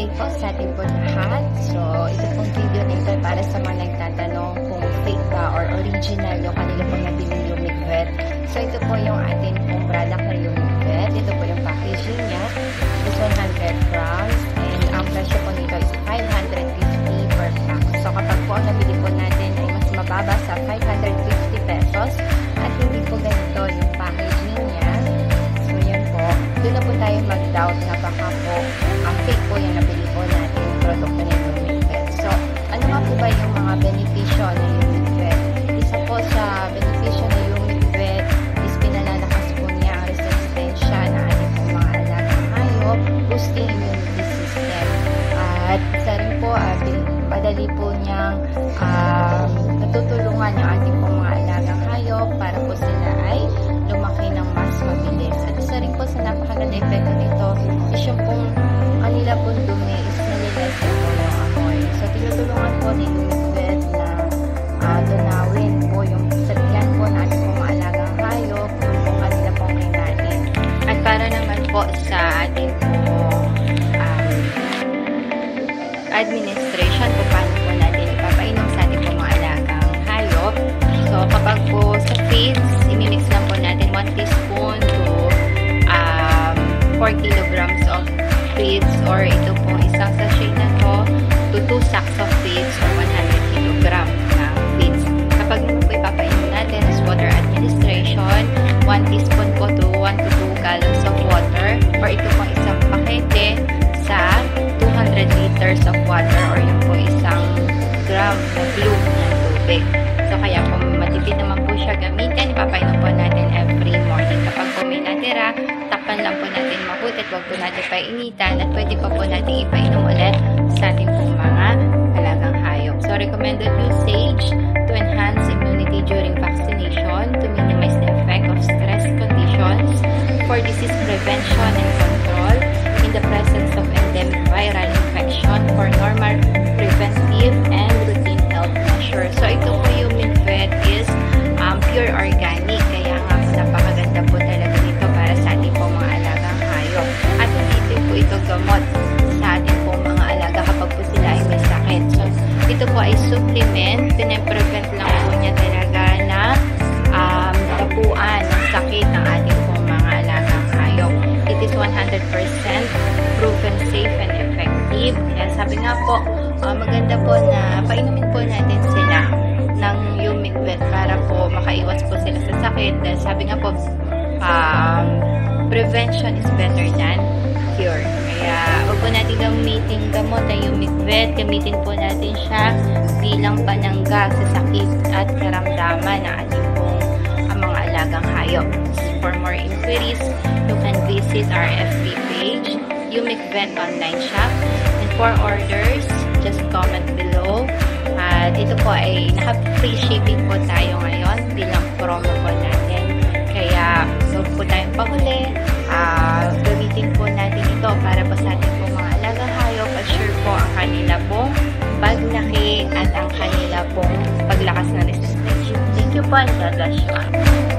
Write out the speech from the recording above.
day po sa ating po lahat. So, ito pong video na ito para sa mga nagtatanong kung fake ba or original yung kanila pong nabiling Yumic Vet. So, ito po yung ating pong product na Yumic Vet. Ito po yung packaging niya. This 100 grams. And ang presyo po nito is 550 per pack. So, kapag po ang nabili po natin ay mas mababa sa 550 pesos. At hindi po ganito yung packaging niya. So, yan po. Doon na po tayo mag-doubt na baka po ang fake po yung nabili po natin yung produkto na Yumic Vet. So, ano nga po ba yung mga benepisyo na Yumic Vet? Isa po sa benepisyo na Yumic Vet is pinalalakas po niya ang resistensya ng ating pong mga alagang hayop, boosting immunity system. At isa rin po, madali po niyang natutulungan ang ating pong mga alagang hayop para po sila ay lumaki ng mas mabilis. At isa rin po sa napakaganda epekto nito is yung pong kanila pong dumi is nalilesen po yung amoy. So, tinutulungan po ni Yumic Vet na tunawin po yung satiyan po na ating pong mga alagang hayop, yung pong kanila pong kinain. At para naman po sa ating pong administration kung paano po natin ipapainom sa ating pong mga alagang hayop. So, kapag po sa feeds, imimix lang po natin 1 teaspoon to 4 kilograms of feeds, or ito po isang sachet na to 2 sacks of feeds or 100 kilograms na feeds. Kapag naman po ipapainom natin is water administration, 1 teaspoon po to 1 to 2 gallons of water, or ito po isang pakete sa 200 liters of water, or yung po isang gram na blue ng tubig. So, kaya po matipid naman po siya gamitin. Ipapainom po natin every morning. Kapag po may natira, takpan lang po natin mabuti at huwag po natin painitan, at pwede pa po natin ipainom ulit sa ating pong mga alagang hayop. So, recommended usage to enhance immunity during vaccination, to minimize the effect of stress conditions, for disease prevention and control in the presence of endemic viral infection, for normal preventive and routine health measures. So, ito po yung Yumic Vet is pure organic. Kaya nga po napakaganda po talaga nito para sa ating pong mga alagang hayop. At hindi po ito gamot sa ating pong mga alaga kapag po sila ay may sakit. So, ito po ay supplement. Pinaprevent lang po niya talaga na tapuan ng sakit ng ating pong mga alagang hayop. It is 100% proven safe and effective. Kaya sabi nga po, maganda po na painumin po natin sila ng Yumic Vet para po makaiwas po sila sa sakit. Dahil sabi nga po, prevention is better than cure. Kaya huwag po natin gamitin gamot na Yumic Vet. Gamitin po natin siya bilang panangga sa sakit at karamdaman ng ating pong mga alagang hayop. For more inquiries, you can visit our FB page, Yumic Vet Online Shop. And for orders, just comment below. At ito po ay naka-free shipping po tayo ngayon bilang promo po natin. Kaya huwag po tayong pahuli. Gamitin po natin ito para po sa ating po mga alagang hayop. Assure po ang kanila pong paglaki at ang kanila pong paglakas ng resistensya. Thank you po and God bless you.